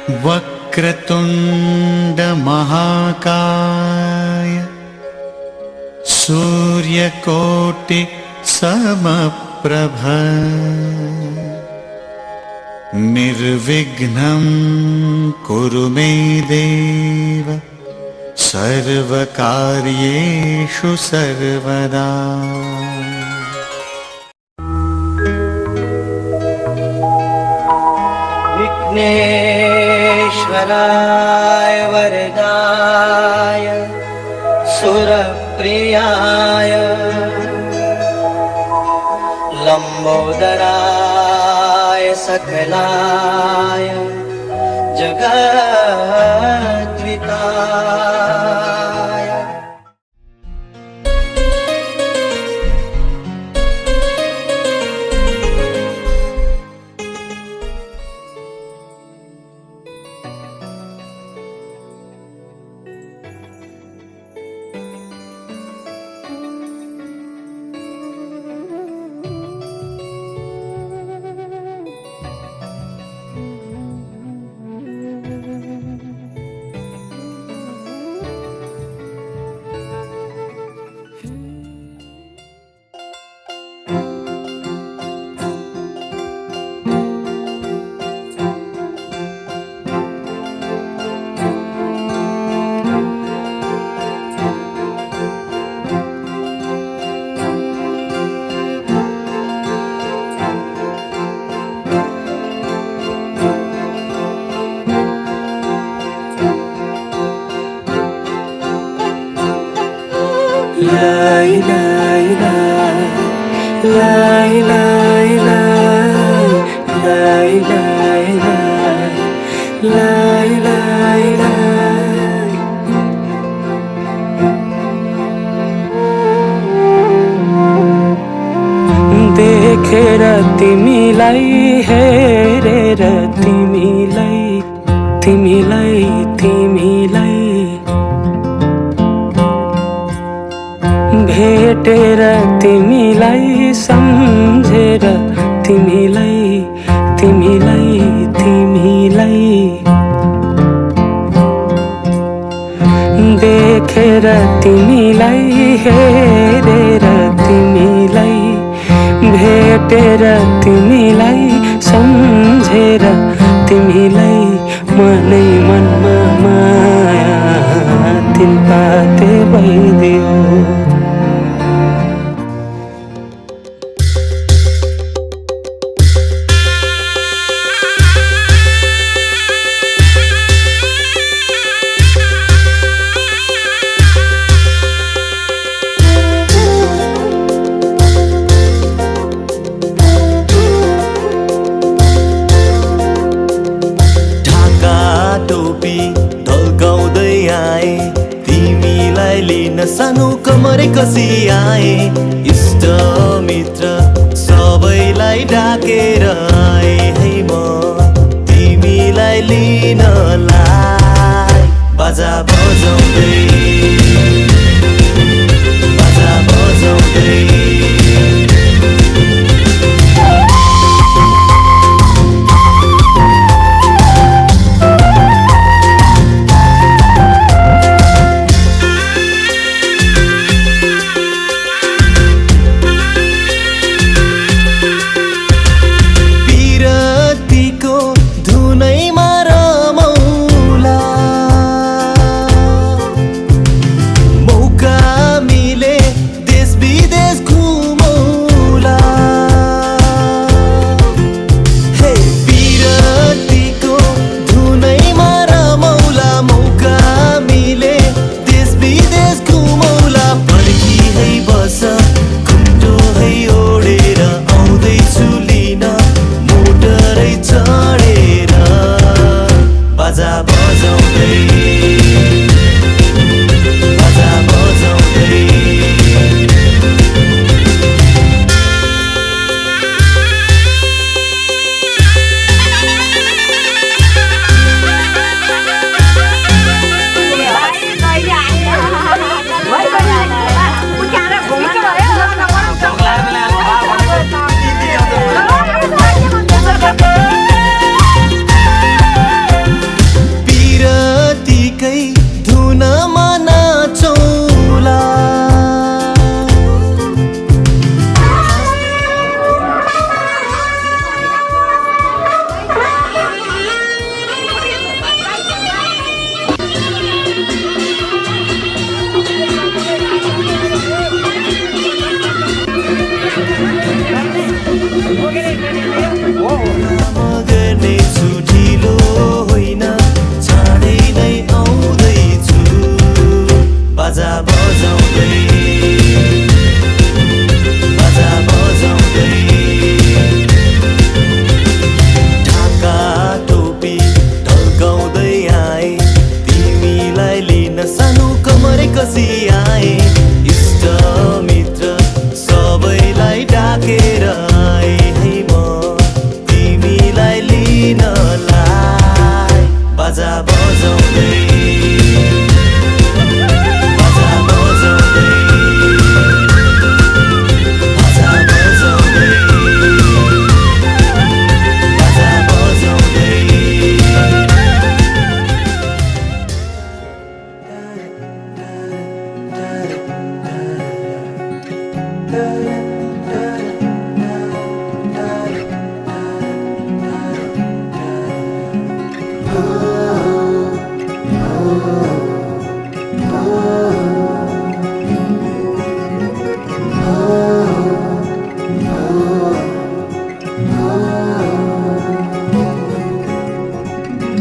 वक्रतुंड महाकाय सूर्यकोटि समप्रभ निर्विघ्नं कुरु मे देव सर्वकार्येषु सर्वदा। विघ्नेश्वराय वरदाय सुरप्रियाय लंबोदराय सकलाय जगद्विताय। La ilaha illallah, la ilaha illallah, la ilaha illallah, la ilaha illallah। देखेर तिमीलाई हेरेर तिमीलाई तिमीलाई तिमीलाई भेटेर तिमीलाई सम्झेर तिमीलाई तिमीलाई तिमीलाई देखेर तिमीलाई हेरेर तिमीलाई भेटेर तिमीलाई सम्झेर तिमीलाई मनै मनमा माया तिनपाते भइदियो। सानो कमरे कसी आए इष्ट मित्र सबैलाई डाकेर आए है म तिमीलाई लिनलाई बाजा बजाउँदै बाजा बजाउँदै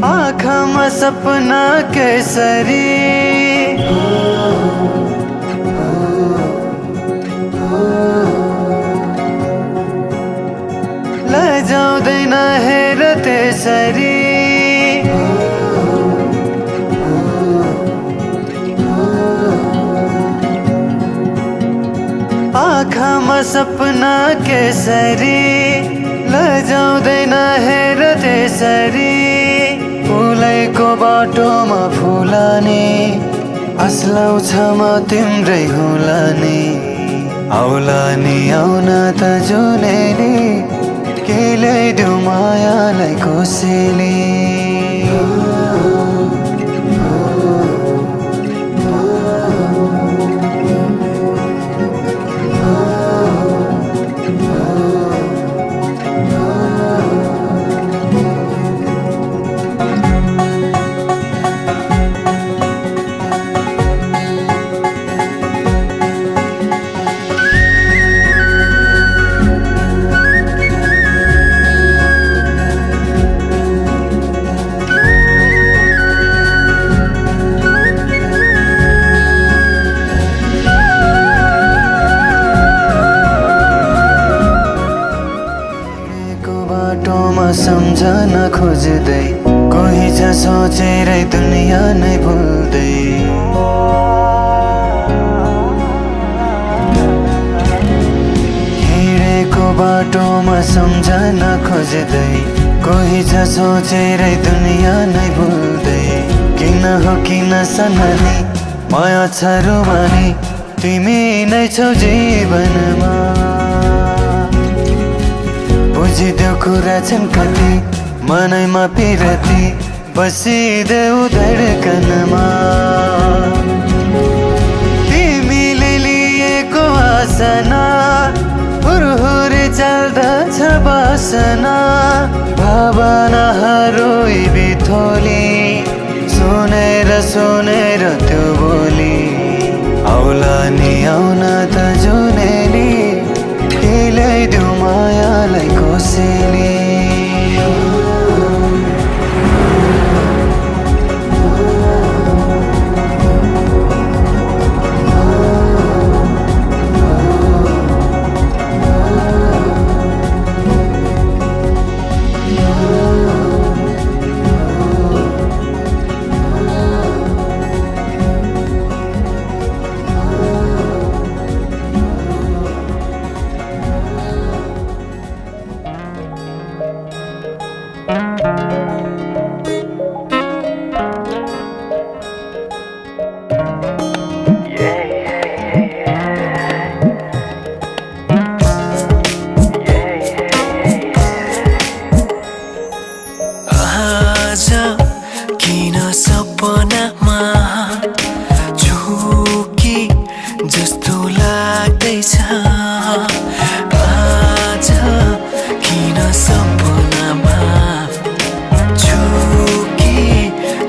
आँखामा सपना केसरी लजाउँदैन हेर त्यसरी आँखामा सपना केसरी लजाउँदैन हेर त्यसरी फुलैको बाटोमा फुलाने आslaउँछ म तिम्रै होला नि आउला नि आउन त जुनेली के ल्याइदेऊ मायालाई कोसेली बाटोमा सम्झन खोज्दै कोही छ सोचेरै दुनिया नै भुल्दै हिँडेको बाटोमा सम्झन खोज्दै कोही छ सोचेरै दुनिया नै भुल्दै किन हो किन सन्नानी माया छ रुमानी तिमी नै छौ जीवनमा बुझिदेऊ कुरा छन् कति मनैमा पिरती बसिदेऊ धडकनमा तिमीले लिएको आसना हुरहुरे चल्दछ बासना भावनाहरू बिथोली सुनेर सुनेर त्यो बोली आउला नि आउन त जुनेली के ल्याइदेऊ मायालाई कोसेली किन सपनामा झुकी जस्तो लाग्दैछ आज किन सपनामा झुकी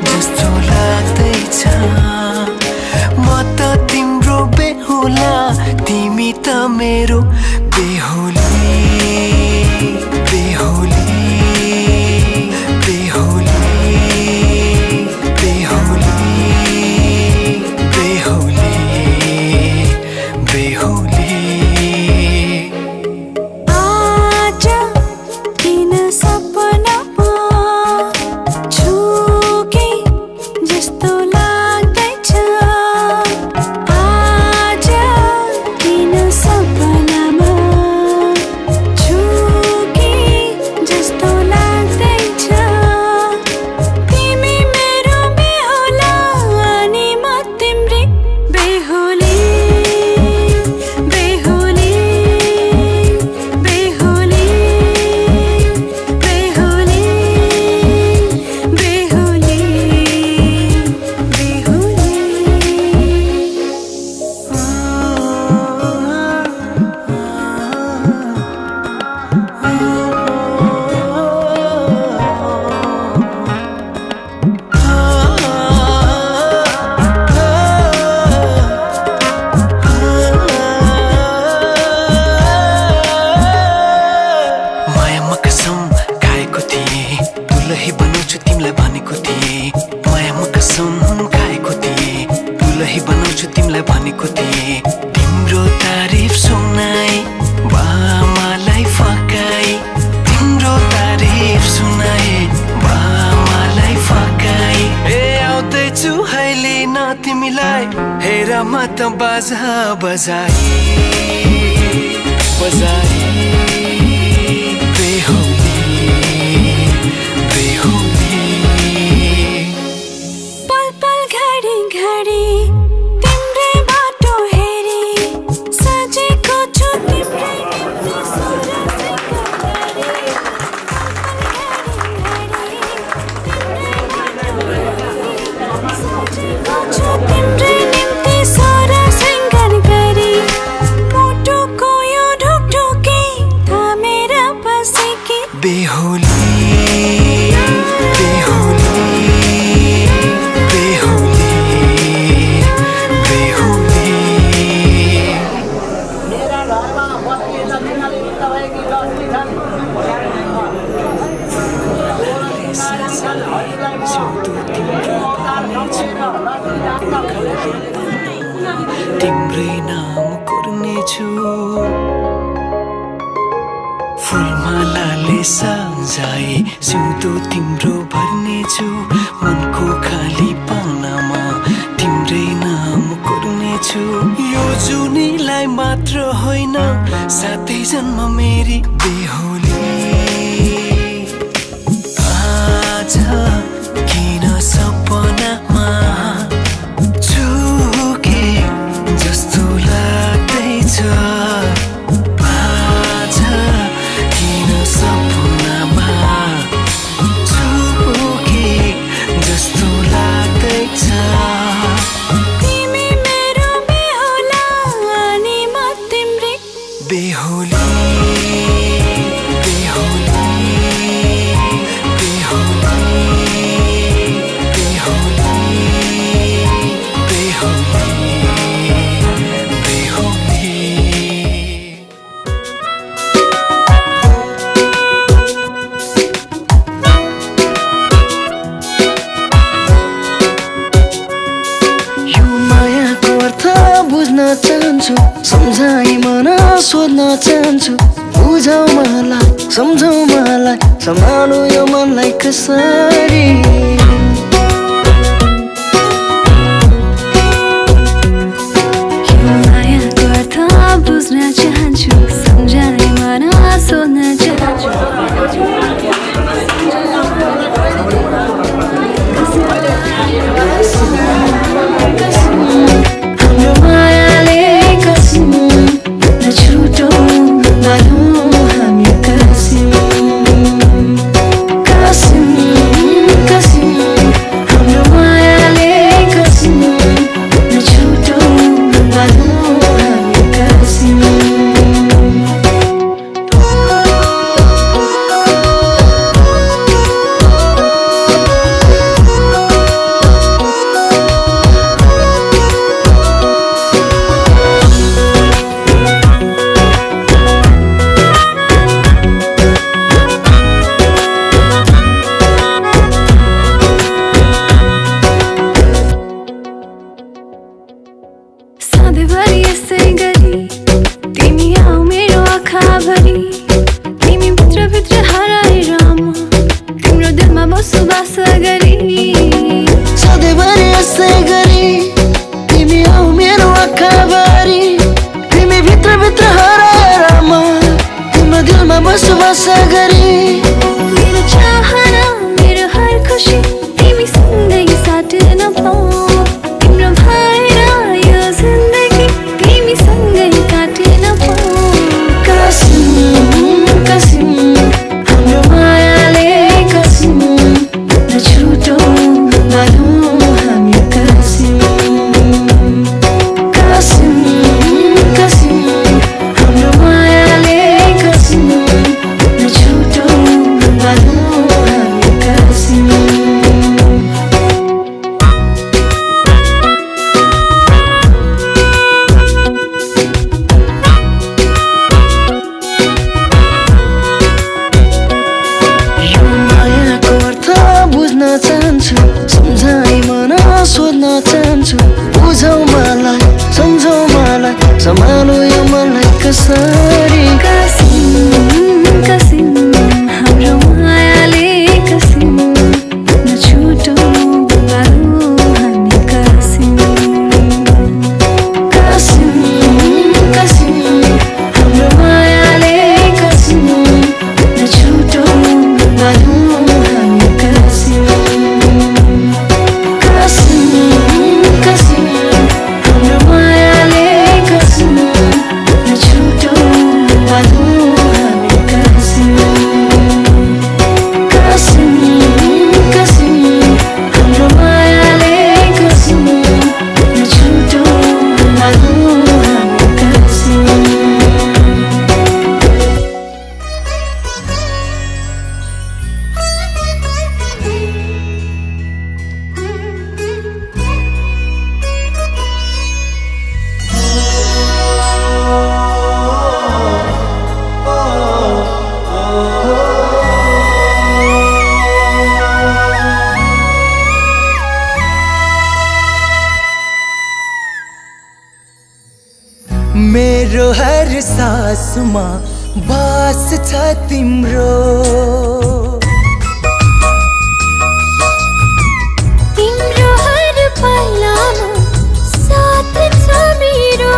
जस्तो लाग्दैछ म त तिम्रो बेहुला तिमी त मेरो बेहुली बेहुली सपना तिमीलाई भनेको थिएँ मायामा कसम खाएको थिएँ दुलही बनाउँछु तिमीलाई भनेको थिएँ तिम्रो तारिफ सुनाई बामालाई फकाई तिम्रो तारिफ सुनाई बामालाई फकाई ए आउँदैछु अहिले न तिमीलाई हेर म त बाजा बजाई बजाई बेहुली बेहुली पल पल घडी घडी तिम्रै बाटो हेरी सजेको छु तिम्रै निम्ति सोह्र सिंगार गरी मुटुको यो ढुकढुकी थामेर बसेकी बेहुली बेहुली बेहुली बेहुली तिम्रै नाम कोर्नेछु फुलमालाले सजाए सिउँदो तिम्रो भर्नेछु मनको खाली पाउनमा तिम्रै नाम कोर्नेछु यो जुनीलाई मात्र होइन साथै जन्म मेरी बेहुली आज किन सपनामा झुके जस्तो लाग्दैछ आज किन सपनामा झुके जस्तो लाग्दैछ तिमी मेरो बेहुला अनि म तिम्रै बेहुली बेहुली बेहुली बेहुली बेहुली यो मायाको अर्थ बुझ्न चाहन्छु सम्झाइ मन सोध्न चाहन्छु बुझौ मलाई सम्झौ मलाई सम्हालु यो मनलाई कसरी यो मायाको अर्थ बुझ्न चाहन्छु सम्झाइ मन सोध्न चाहन्छु हाम्रो मायाले कसम नछुटौ भनौँ हामी कसम कसम कसम चाहन्छु सम्झाइ मन सोध्न चाहन्छु बुझौ मलाई सम्झौ मलाई सम्हालो यो मनलाई कसरी कसिम कसिम हाम्रो मायाले कसिम नछुटौ गरौँ हामी कसिम कसिम कसिम हाम्रो मायाले कसिम नछुटौ गरौँ हामी कसिम कसिम कसिम हाम्रो मायाले कसिम नछुटौ गरौँ हामी कसिम कसिम कसिम हाम्रो मायाले कसिम नछुटौ गरौँ हामी कसिम मेरो हर सासमा बास छ तिम्रो तिम्रो हर पाइलामा साथ छ मेरो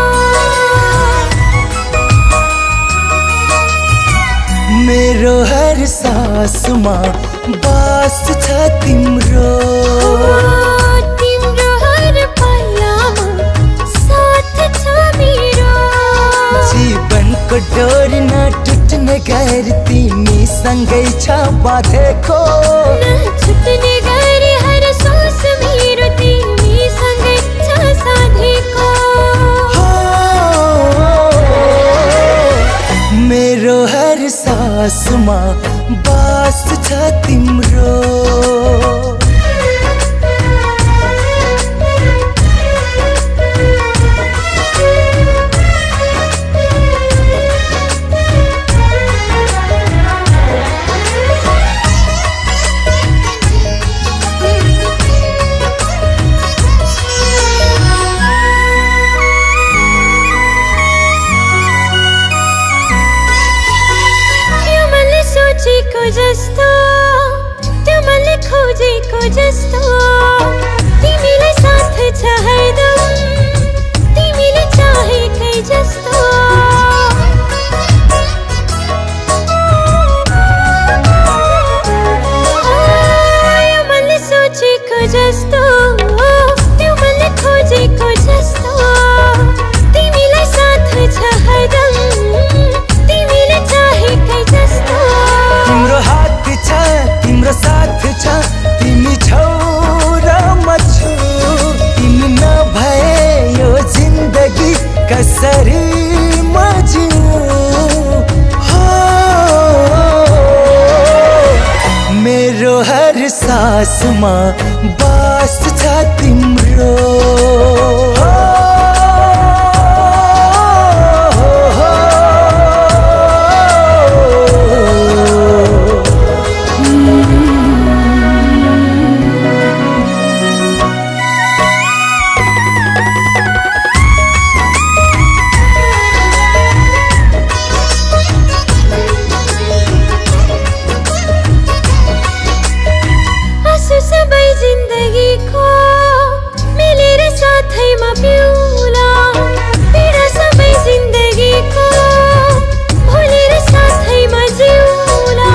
मेरो हर सासमा बास छ तिम्रो तिम्रो हर पाइलामा साथ छ मेरो जीवनको डोरी नटुट्ने गरी तिमीसँगै छ बाँधेको नछुट्ने गरी हर सास मेरो तिमीसँगै छ साधेको मेरो हर सासमा बास छ तिम्रो त्यो मैले सोचेको जस्तो त्यो मैले खोजेको जस्तो तिमीलाई साथ छ हरदम तिमीले चाहेकै जस्तो यो मैले सोचेको जस्तो त्यो मैले खोजेको जस्तो तिमीलाई साथ छ हरदम तिमीले चाहेकै जस्तो तिम्रो हात छ तिम्रो साथ छ तिमी छौ र म छु तिमी नभए यो जिन्दगी कसरी म जिउँ मेरो हर सासमा बास छ तिम्रो आँसु सबै जिन्दगीको मिलेर साथैमा पिउला पीडा सबै जिन्दगीको भुलेर साथैमा जिउला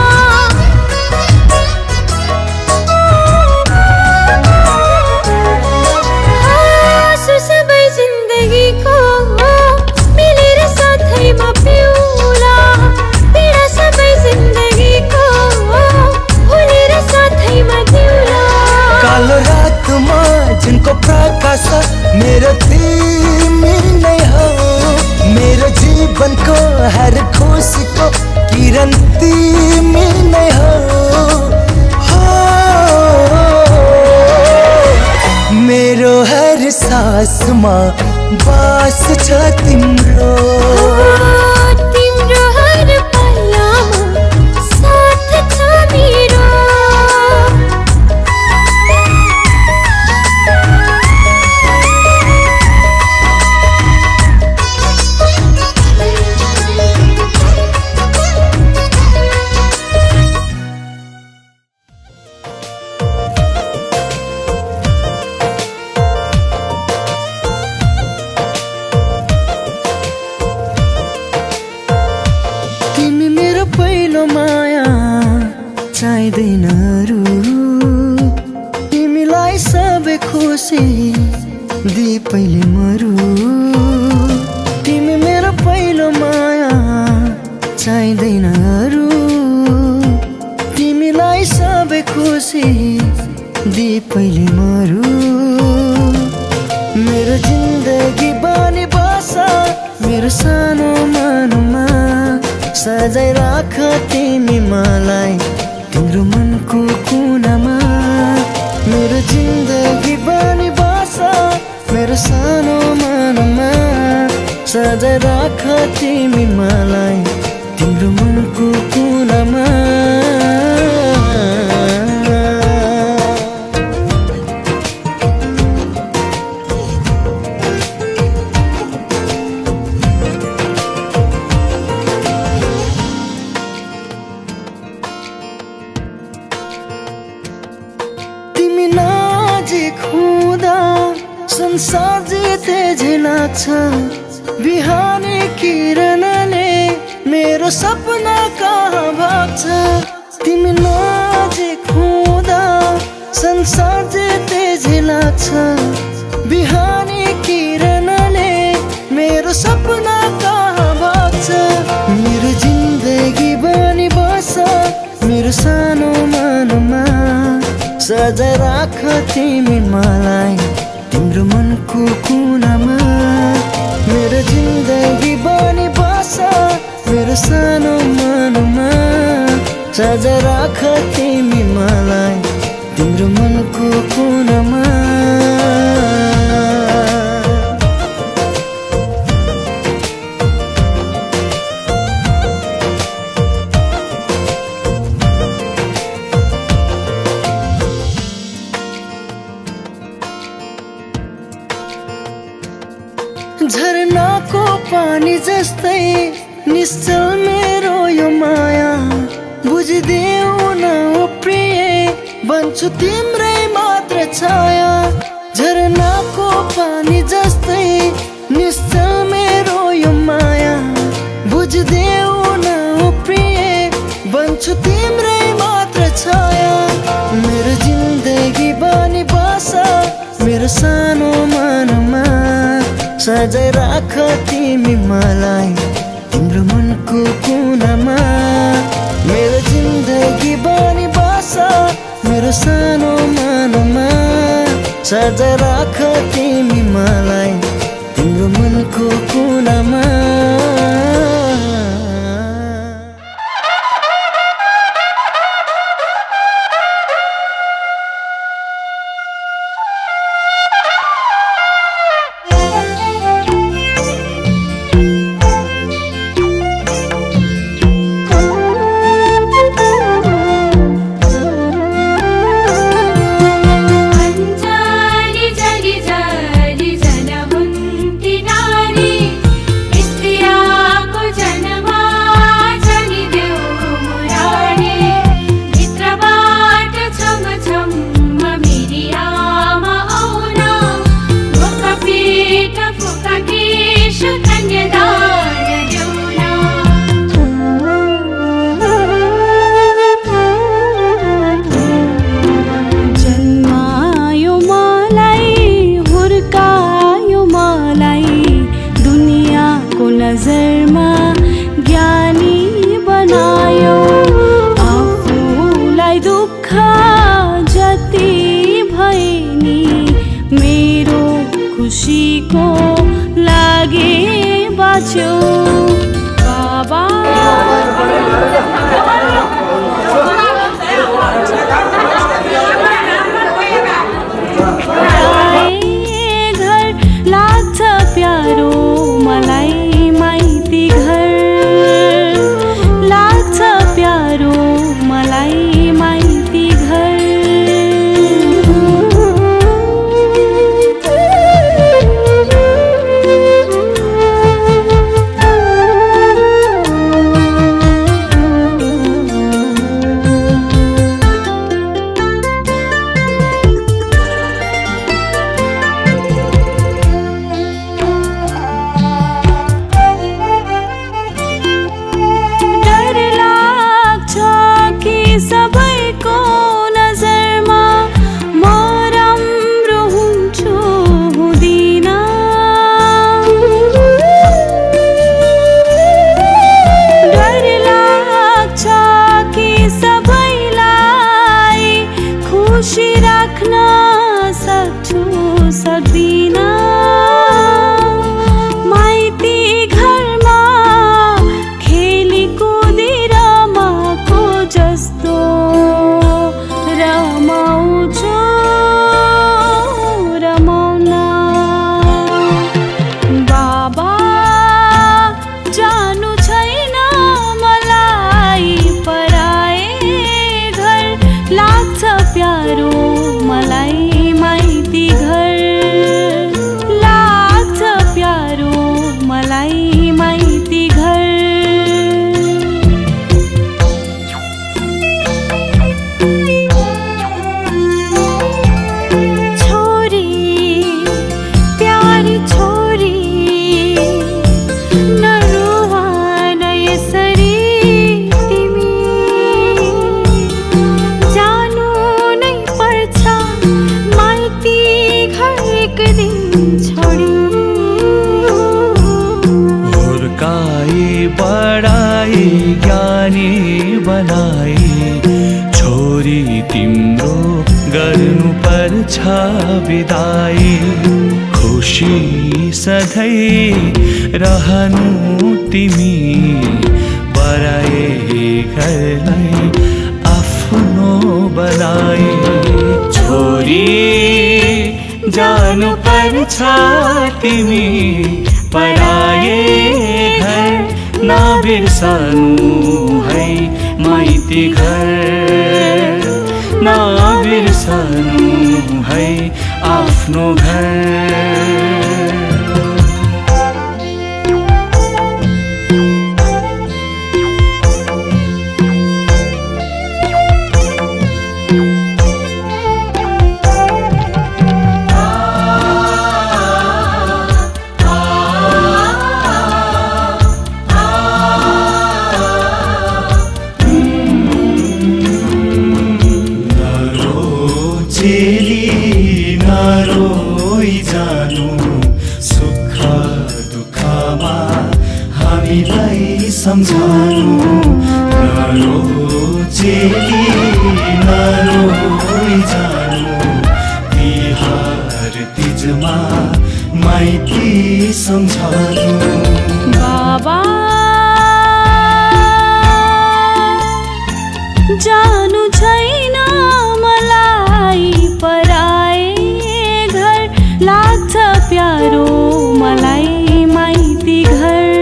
आँसु सबै जिन्दगीको मिलेर साथैमा पिउला पीडा सबै जिन्दगीको भुलेर साथैमा जिउला कालो रातमा जुनको प्रकाश मेरो तिमी नै हो मेरो जीवनको हर खुसीको किरण तिमी नै हो मेरो हर सासमा बास छ तिम्रो तिम्रो हर पाइलामा साथ छ मेरो खुसी दी पहिले मरु तिमी मेरो पहिलो माया चाहिँदैन अरू तिमीलाई सबै खुसी दी पहिले मरु मेरो जिन्दगी बानी बसा मेरो सानो मनमा सजाइ राख तिमी मलाई तिम्रो मनको कुनामा मेरो जिन्दगी बानी बसा मेरो सानो मनमा सजाइ राख तिमी मलाई तिम्रो मनको कुनामा तिमी नजिक हुँदा संसार जिते झै लाग्छ बिहानी किरणले मेरो सपना कहाँ भाग्छ तिमी नजिक हुँदा संसार जिते झै लाग्छ बिहानी किरणले मेरो सपना कहाँ भाग्छ मेरो जिन्दगी बनी बस मेरो सानो मनमा सजाइ राख तिमी मलाई तिम्रो मनको कुनामा मेरो जिन्दगी बनी बस मेरो सानो मनमा सजाइ राख तिमी मलाई तिम्रो मनको कुनामा झरनाको पानी जस्तै निश्चल मेरो यो माया बुझिदेऊ न ओ प्रिय बन्छु तिम्रै मात्र छाया झरनाको पानी जस्तै निश्चल मेरो यो माया बुझिदेऊ न ओ प्रिय बन्छु तिम्रै मात्र छाया मेरो जिन्दगी बनी बस मेरो सानो मनमा सजाइ राख तिमी मलाई तिम्रो मनको कुनामा मेरो जिन्दगी बनी बस मेरो सानो मनमा सजाइ राख तिमी मलाई तिम्रो मनको कुनामा नजरमा ज्ञानी बनायो आफूलाई दुःख जति भए नि मेरो खुसीको लागि बाँच्यो बाबा घर लाग्छ प्यारो मलाई माइती घर लाग्छ प्यारो मलाई माइती घर राख्न सक्छु सक्दिन माइती घरमा खेली कुदी रमाको जस्तो रमाउँछु रमाउन बाबा जानु छैन मलाई पराए घर लाग्छ प्यारो मलाई माइती घर लाग्छ प्यारो मलाई माइती घर छोरी प्यारी छोरी नरुवान यसरी तिमी जानु नै पर्छ माइती घर एक दिन छोडी हुर्काई बढाई ज्ञानी बनाई छोरी तिम्रो गर्नु पर्छ विदाई खुसी सधैँ रहनु तिमी बराए घरलाई आफ्नो बनाई छोरी जानु पर्छ तिमी पराए घर नबिर्सनु है माइती घर नबिर्सनु है आफ्नो घर चेली नरोई जानु सुख दुःखमा हामीलाई सम्झानु नरो चेली नरोई जानु तिहार तिजमा माइती सम्झानु बाबा जानु छैन मलाई पराए घर लाग्छ प्यारो मलाई माइती घर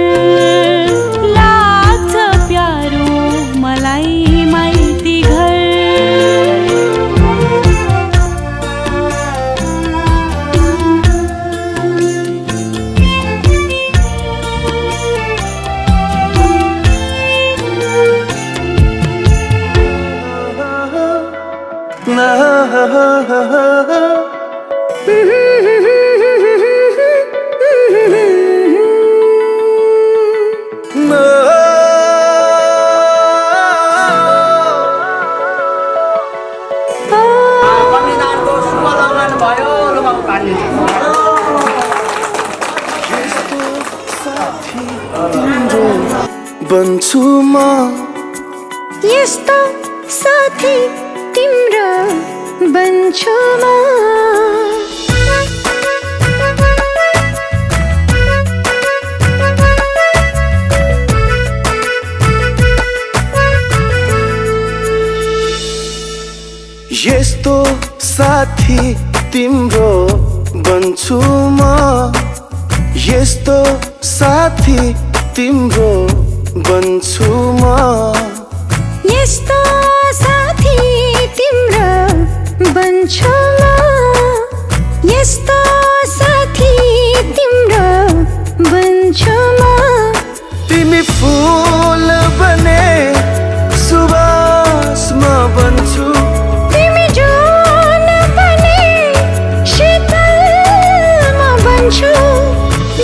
लाग्छ प्यारो मलाई माइती घर बन्छु म यस्तो साथी तिम्रो बन्छु म यस्तो साथी तिम्रो बन्छु म यस्तो साथी तिम्रो बन्छु म यस्तो साथी तिम्रो बन्छु म यस्तो साथी तिम्रो बन्छु म तिमी फूल बने सुवास म बन्छु तिमी जुन बने शीतल म बन्छु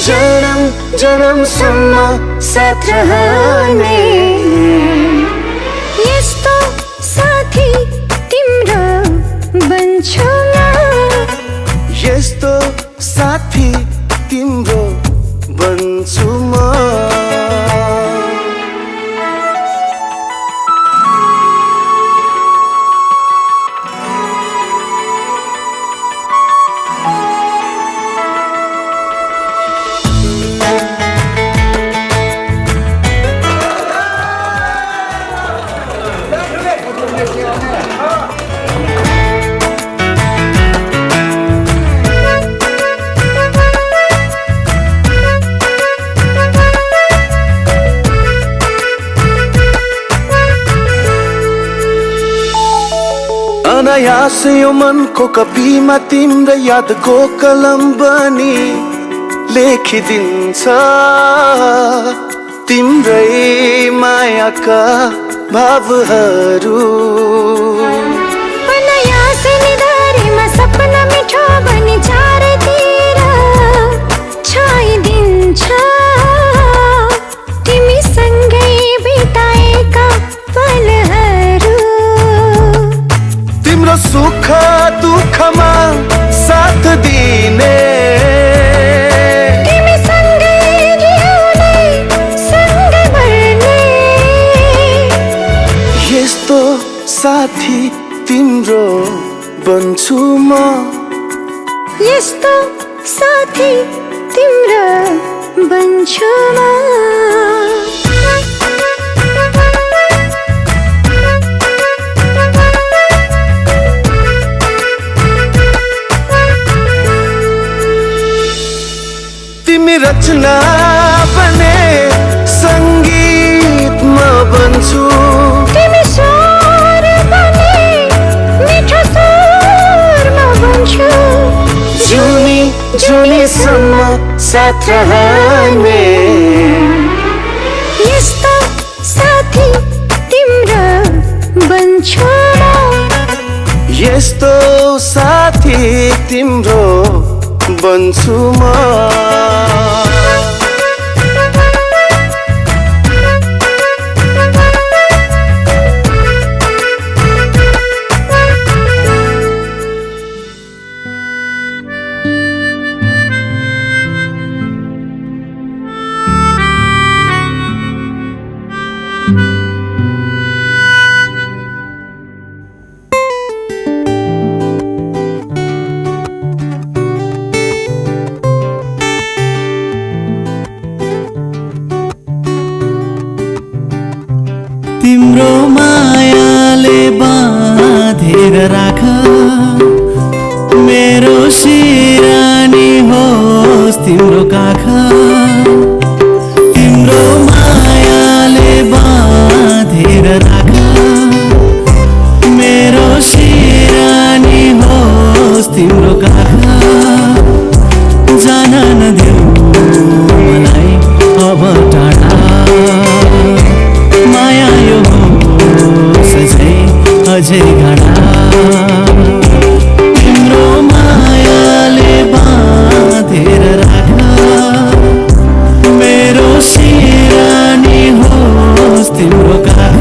जन्म जन्मसम्म साथ रहने यस्तो साथी तिम्रो बन्छु म यस्तो साथी तिम्रो बन्छु म प्रयास यो मनको कपीमा तिम्रो यादको कलम बनी लेखिदिन्छ तिम्रै मायाका भावहरू। सपना मिठो बनी चारैतिर छाइदिन्छ तिमी सँगै बिताएका पलहरू। तिम्रो सुख दुःखमा साथ दिने तिमी सँगै जिउने सँगै मर्ने यस्तो साथी तिम्रो बन्छु म। यस्तो साथी तिम्रो बन्छु म। तिमी रचना बने संगीत म बन्छु। तिमी स्वर बने मिठो स्वर म बन्छु। जुनी जुनीसम्म साथ रहने यस्तो साथी तिम्रो बन्छु म। यस्तो साथी तिम्रो बन्छु म। तिम्रो मायाले बाँधेर राख मेरो सिरानी होस् तिम्रो काख। तिम्रो मायाले बाँधेर राख मेरो सिरानी होस् तिम्रो काख। जान नदेऊ मलाई अब टाढा माया यो सजै अझै गाढा। तिम्रो मायाले बाँधेर राख मेरो सिरानी होस् तिम्रो काख।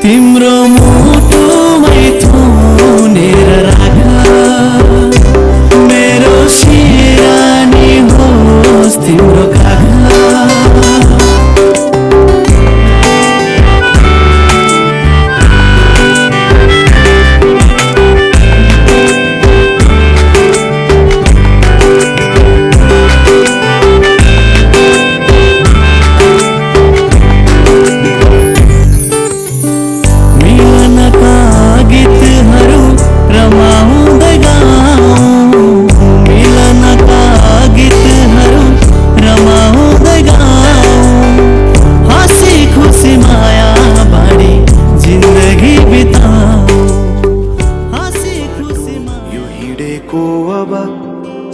तिम्रो मुटुमै थुनेर राख मेरो सिरानी होस् तिम्रो काख।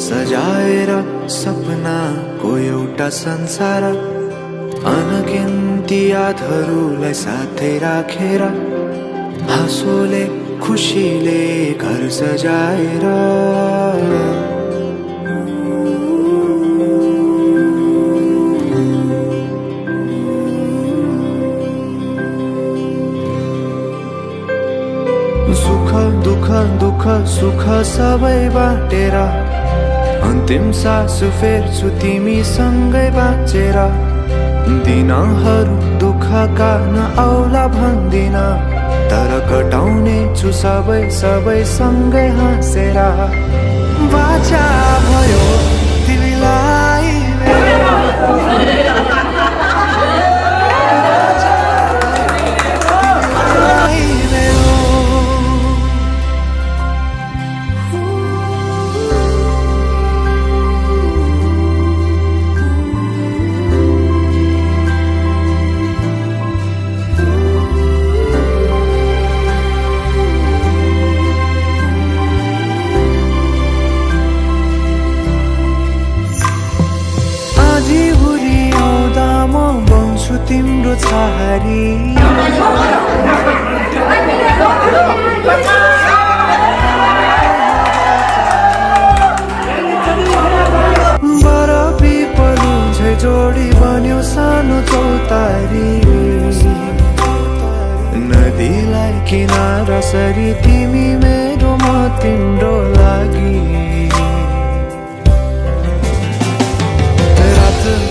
सजाएर सपनाको एउटा संसार अनगिन्ती यादहरूलाई साथै राखेर हाँसोले खुसीले घर सजाएर सुख दुःख दुःख सुख सबै बाटेर अन्तिम सास फेर्छु तिमीसँगै बाँचेर। दिनहरू दुःखका नआउला भन्दिन, तर कटाउने छु सबै सबै सँगै हाँसेर। बाचा भयो तिमीलाई तिम्रो छहारी। बरफी पलु झै जोडी बन्यो सानो चौतारी। नदीलाई किनारा सरी तिमी मेरो म तिम्रो लागि।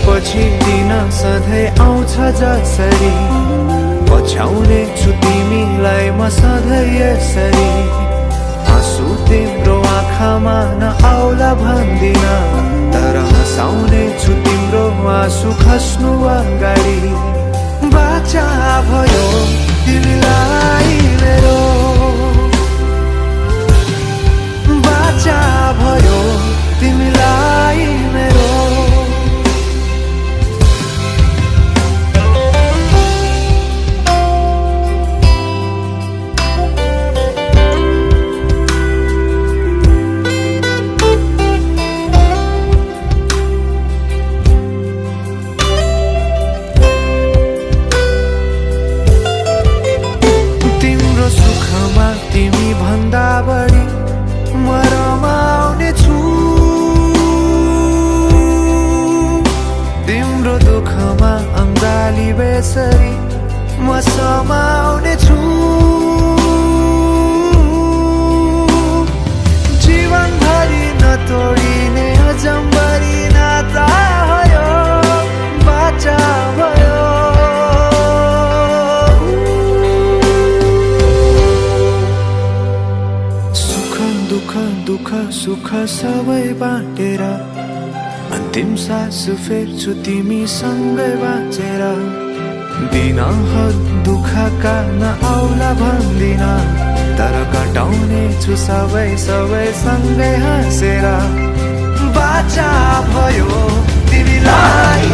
पछि दिन सधैँ आउँछ जसरी, पछ्याउने छु तिमीलाई म सधैँ यसरी। आँसु तिम्रो आँखामा नआउला भन्दिन, तर हँसाउने छु तिम्रो आँसु खस्नु अगाडि। बाचा भयो तिमीलाई मेरो, बाचा भयो तिमीलाई मेरो। बेसरी म समाउने छु। जीवनभरि नतोडिने अजम्बरी नाता भयो, बाचा भयो। सुख दुःख दुःख सुख सबै बाँडेर अन्तिम सास फेर्छु तिमीसँगै बाँचेर। दिनहरू दुःखका नआउला भन्दिन, तर कटाउने छु सबै सबै सँगै हाँसेर। बाचा भयो तिमीलाई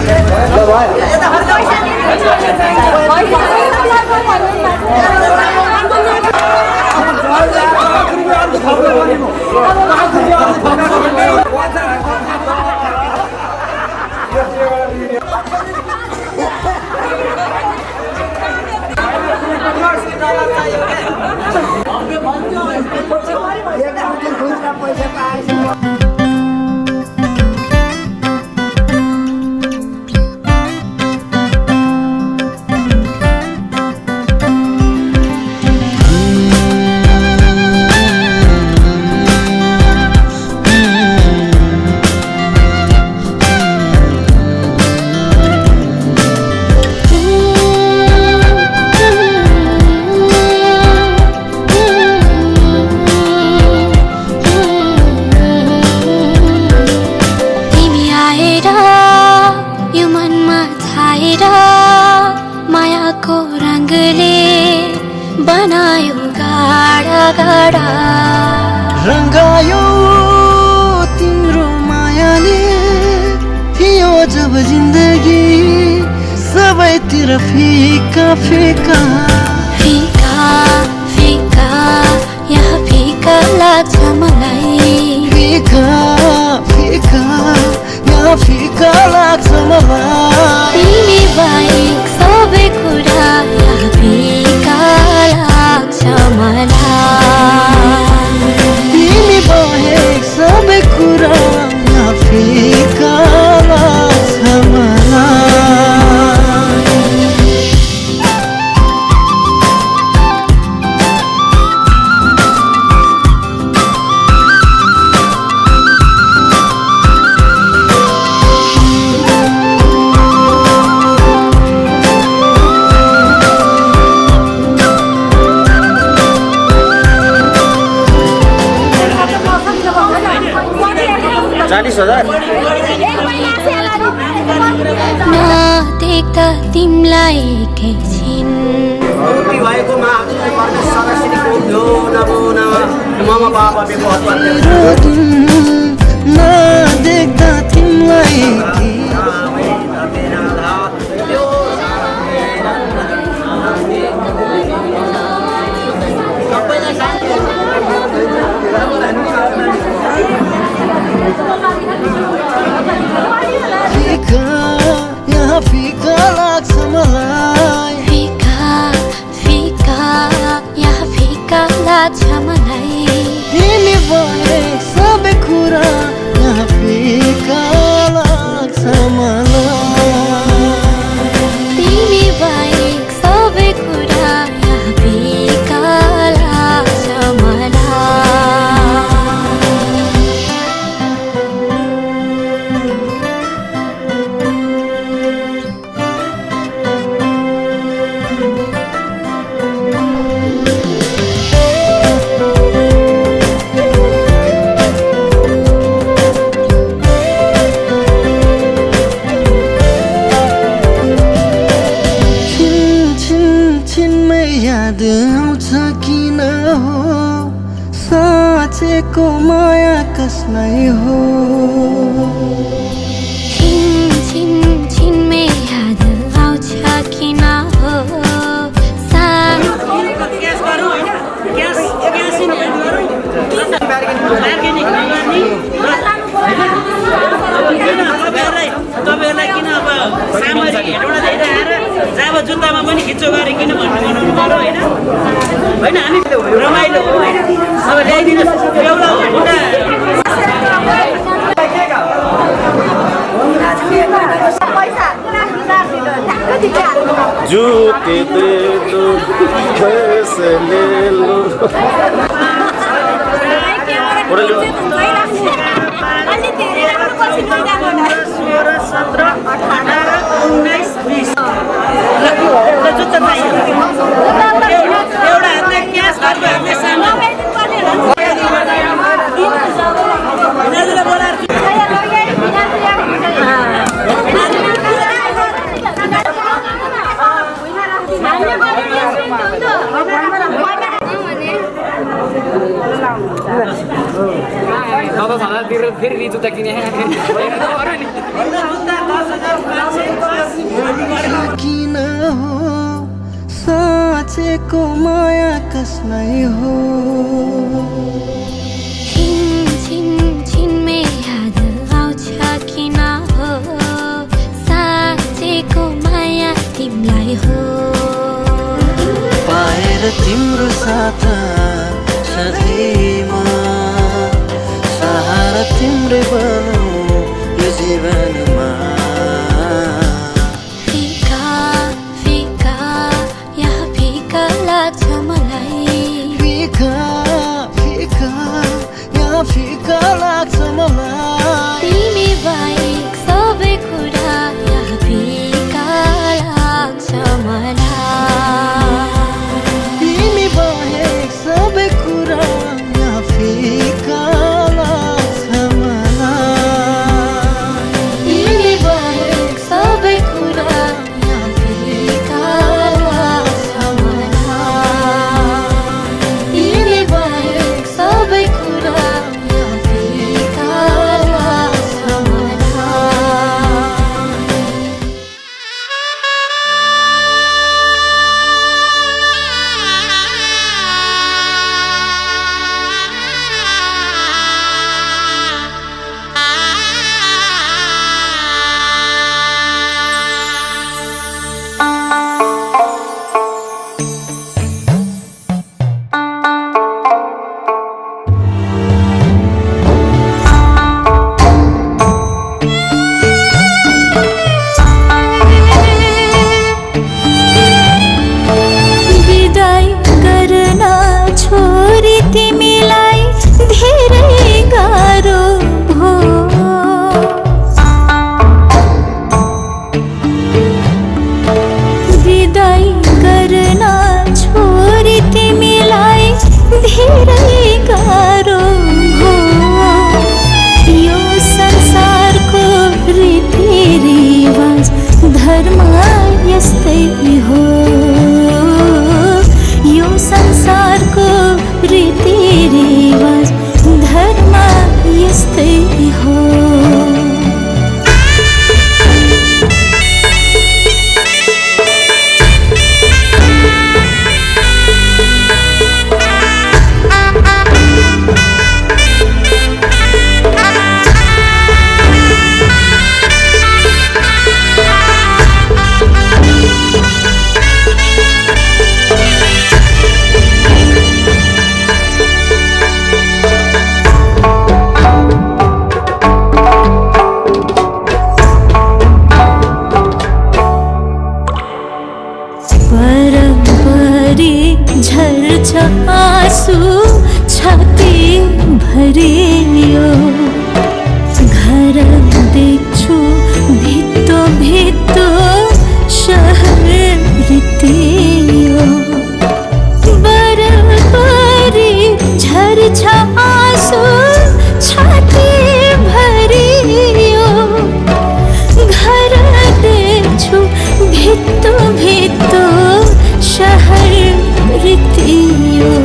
रंगायो तिम्रो मायाले थियो जब जिन्दगी सबैतिर फीका फीका फीका फीका यहाँ फीका लाग्छ मलाई। फीका फीका यहाँ फीका लाग्छ मलाई। तिमी बाहेक सबै कुरा यहाँ फीका लाग्छ मलाई। तिमी बाहेक सबै कुरा यहाँ फीका लाग्छ मलाई। नदेख्दा तिमीलाई एकैछिन नदेख्दा तिमीलाई यहाँ फिका लाग्छ मलाई फिका फिका यहाँ फिका लाग्छ मलाई तिमी भए सबै कुरा यहाँ फिका लाग्छ मलाई तिमी बाहेक सबै कुरा यहाँ फिका लाग्छ मलाई याद आउँछ किन हो साँचेको माया कसलाई हो छिन छिन छिनमै याद आउँछ किन हो तपाईँहरूलाई किन अब सामरी हेटौँडा दिएर जब जुत्तामा पनि खिच्चो गरे किन भन्ने बनाउनु पर्यो होइन होइन हामी रमाइलो हो होइन अब ल्याइदिनुहोस् एउटा झुके दे दो पैसे ले लो फेरि जुत्ता किने किन हो साँचेको माया कसलाई हो छिन छिन छिनमै याद आउँछ किन हो साँचेको माया तिमीलाई हो पाएर तिम्रो साथ साथीमा सहारा तिम्रै बनाऊ यो जीवनमा फिका फिका यहाँ फिका लाग्छ मलाई फिका फिका यहाँ फिका लाग्छ मलाई तिमी बाहेक सबै कुरा यहाँ फिका लाग्छ मलाई तिमी बाहेक सबै कुरा यहाँ फिका लाग्छ मलाई तिमी बाहेक सबै कुरा यहाँ फिका लाग्छ मलाई तिमी बाहेक सबै कुरा यहाँ फिका लाग्छ मलाई बराबरी झर्छ आँसु छाती भरियो घर देख्छु भित्तो भित्तो शहर रित्तियो बराबरी झर्छ आँसु छाती भरियो घर देख्छु भित्तो भित्तो शहर रित्तियो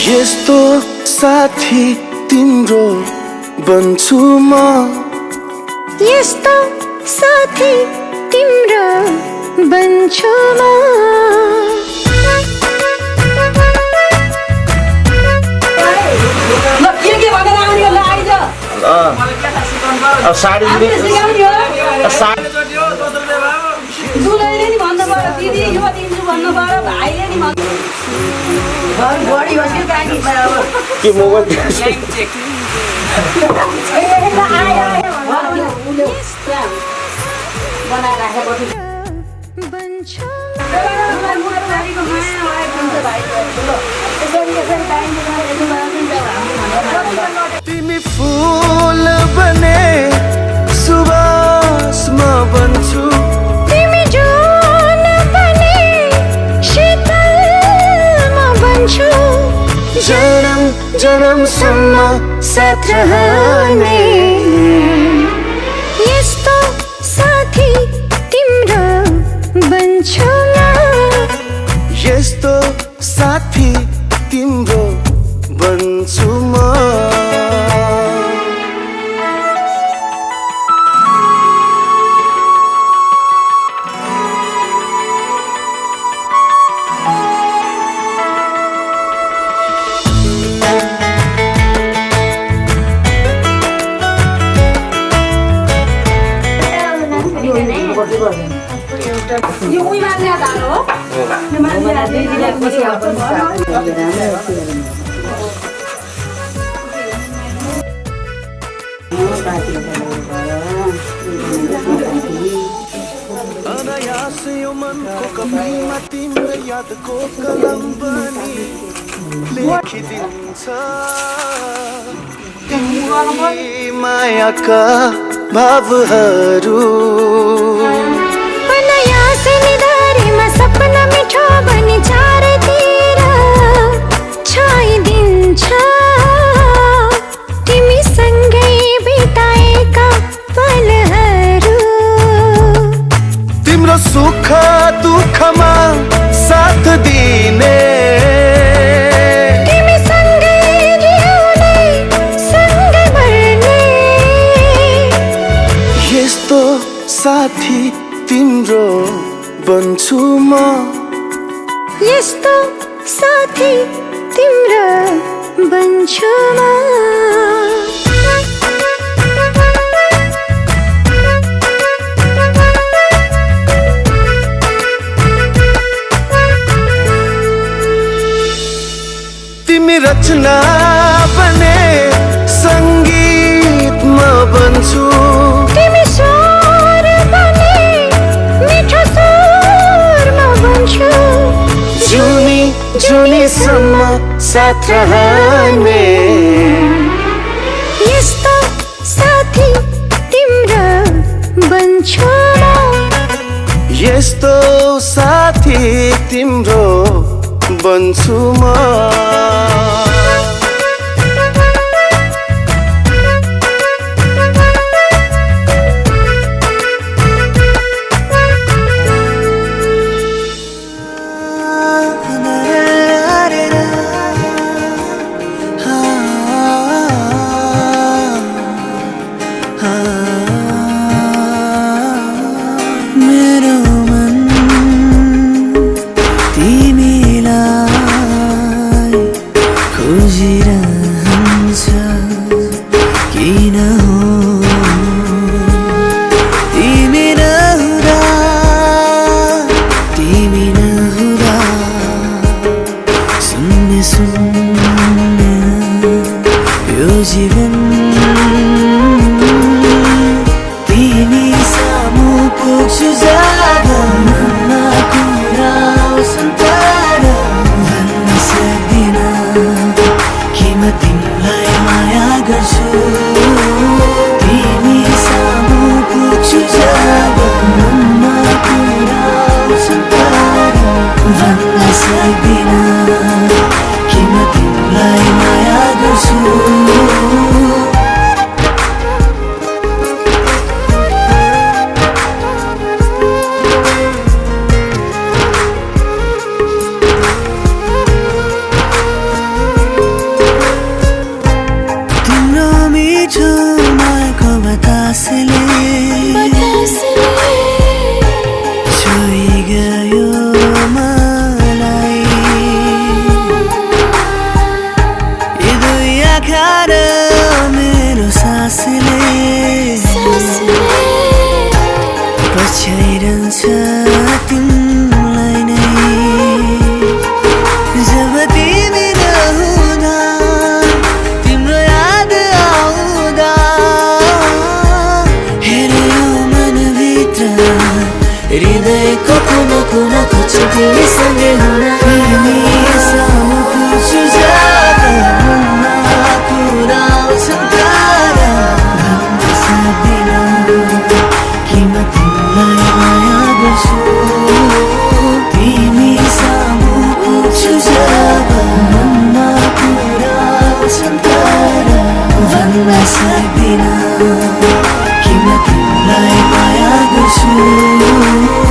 यस्तो साथी तिम्रो बन्छु म यस्तो साथी तिम्रो बन्छु म तिमी फूल बने सुबास म बन्छु तिमी जुन बने शीतल म बन्छु जन्म जन्मसम्म साथ रहने यस्तो साथी तिम्रो बन्छु म यस्तो साथी तिम्रो बन्छु म यो उही मान्ने आधार हो यो मान्ने आधार पछि अनायास यो मनको कपीमा तिम्रो यादको कलम बनी लेखिदिन्छ तिमी मायाका भावहरू निधारीमा सपना मिठो बनी चारैतिर छाइदिन्छ तिमी सँगै बिताएका पलहरू तिम्रो सुख दुःखमा साथ दिने तिमी सँगै जिउने सँगै मर्ने यस्तो साथी तिम्रो बन्छु म यस्तो साथी तिम्रो बन्छु म तिमी रचना बने संगीत म बन्छु तिमी स्वर बने मिठो स्वर म बन्छु जुनी जुनीसम्म साथ रहने यस्तो चाहन्छु म यस्तो साथी तिम्रो बन्छु म मेरो मन तिमीलाई खोजिरहन्छ किन हो तिमी नहुँदा शून्य शून्य यो जीवन तिमी सामु पुग्छु जब मनमा कुरा आउँछन् तर भन्न सक्दिन कि म तिमीलाई माया गर्छु तिमी सामु पुग्छु जब मनमा कुरा आउँछन् तर भन्न सक्दिन कि म तिमीलाई माया गर्छु बतासले छोई गयो मलाई यी दुई आँखा र मेरो सासले पछ्याइरहन्छ तिमीलाई नै जब तिमी नहुँदा तिम्रो याद आउँदा हृदयको कुना कुना खोज्छु तिमीसँगै हुन तिमी सामु पुग्छु जब मनमा कुरा आउँछन् तर भन्न सक्दिन कि म तिमीलाई माया गर्छु तिमी सामु पुग्छु जब मनमा कुरा आउँछन् तर भन्न सक्दिन कि म तिमीलाई माया गर्छु